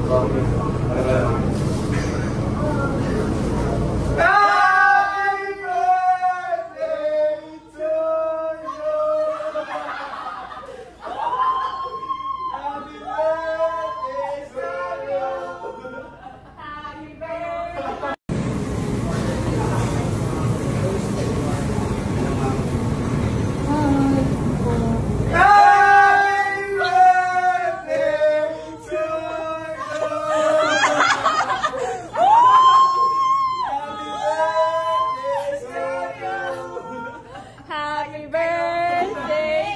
Happy birthday!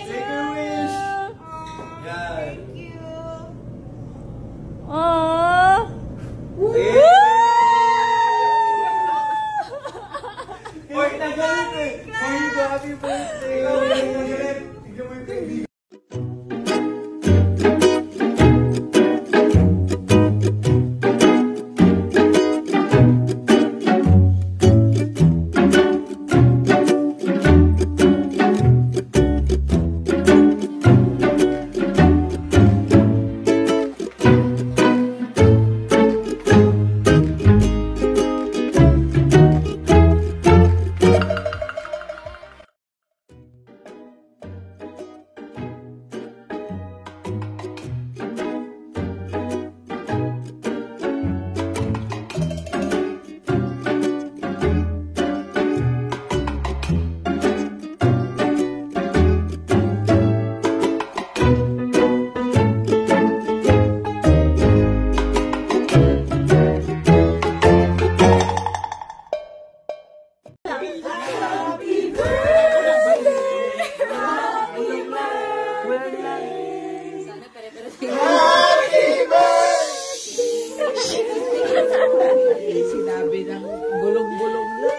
Sinabi ng bulong-bulong na.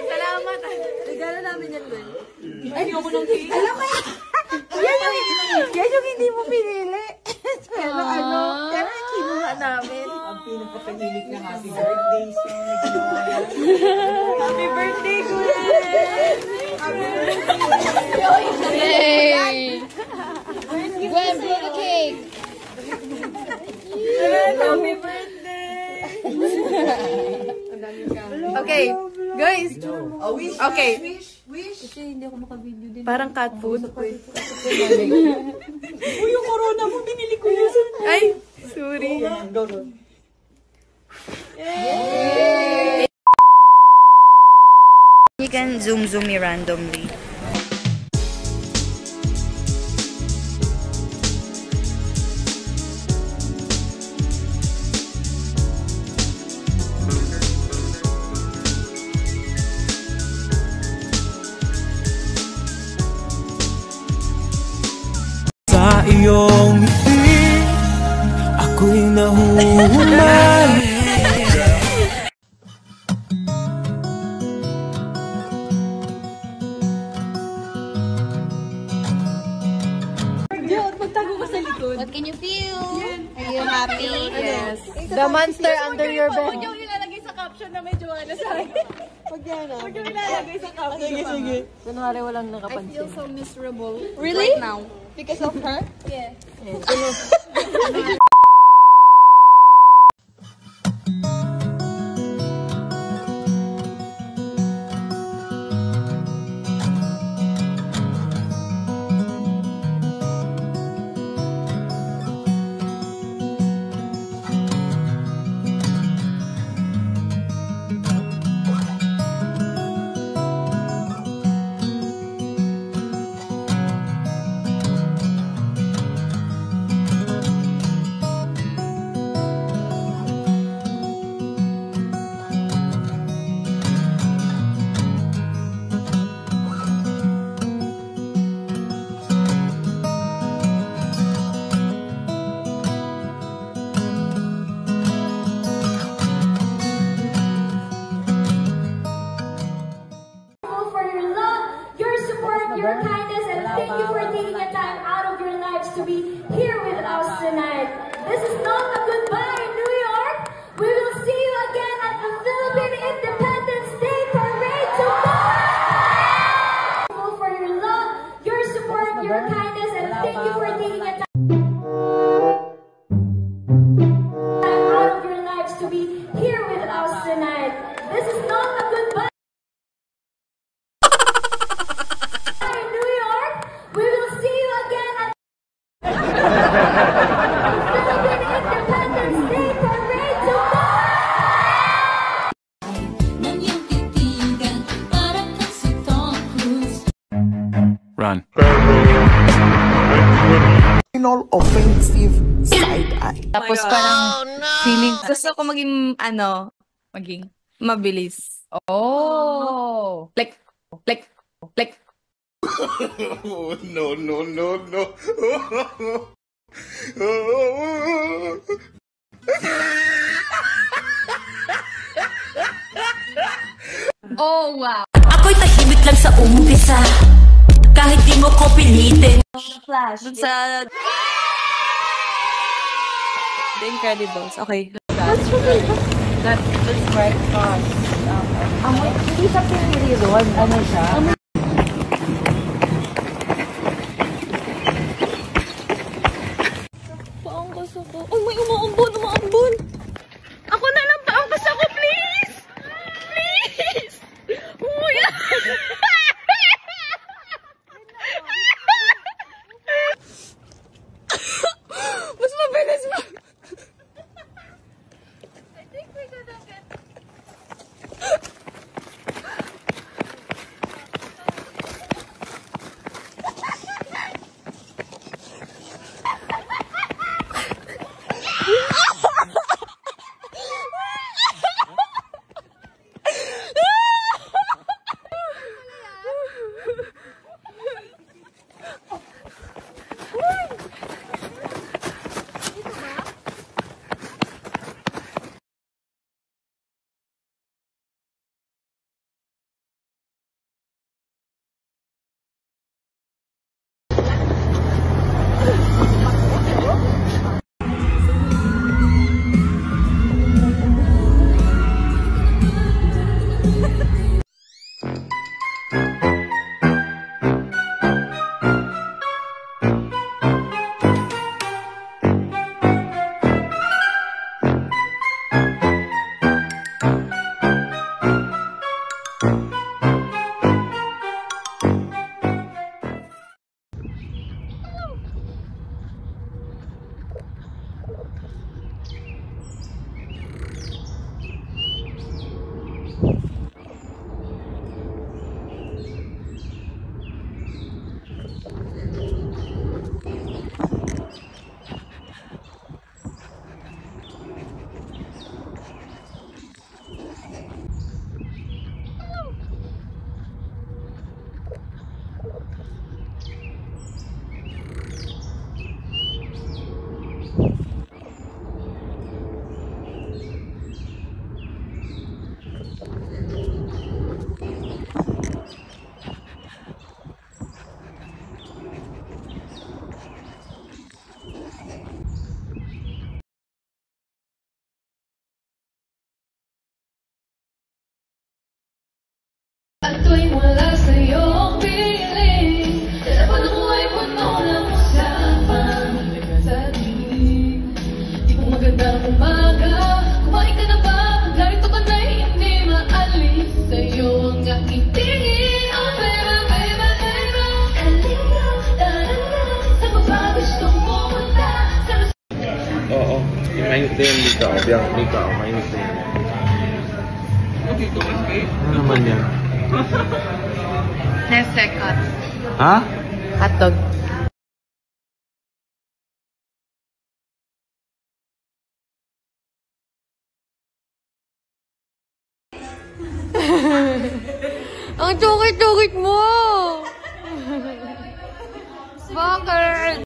Salamat. Regalo namin yan, Lul. Ay, ayoko nung cake. Alam mo yan yung hindi mo pinili. Pero pero kinuha namin. Ang pinapapanilig na happy birthday song. Happy birthday, Gwen! Happy birthday! Yay! Gwen, blow the cake! Happy birthday! Okay, guys. Okay. Kasi hindi ako maka-video din. Parang cat food. Uy, yung corona mo, binili ko yun. Ay, sorry. You can zoom me randomly. Sa iyong ngiti, ako'y nahuhulay. What can you feel? Are you happy? Yes. The monster under your bed. Huwag yung ilalagay sa caption na may Joanna sa akin. Huwag yan ah. Huwag yung ilalagay sa caption. Sige, sige. Kunwari walang I nakapansin. feel so miserable Really? right now. Because of her? Yeah. Run. Offensive side eye. Tapos parang feeling, gusto ko maging, maging mabilis. Oh. Like, No, no, no, no. oh wow. Ako'y tahimik lang sa umpisa, kahit di mo ko pilitin. Flash. Dun sa The Incredibles. Okay. That's right, cause hindi siya pinili doon. Ano siya? Paangkas ako. Ay, may umaambon. Ako na lang, paangkas ako, please! Please! Umuya! Mas mabilis mo. I think we gonna get... At tuwing wala sa'yo ang piling, telepono mo ay puno ng usapan. Sa dinig, di mo magandang umaga. Kumain ka na ba? Pag narito ka na'y hindi maalis sa'yo ang aking tingin. Oh baby, baby, baby, kalina, talala. Saan mo ba gustong pumunta? Oo, mainit na yung lika. Biyang lika, mainit na yan. Ano naman yan? Next second. Ha? Hotdog. Ang chukit-chukit mo! Bakit?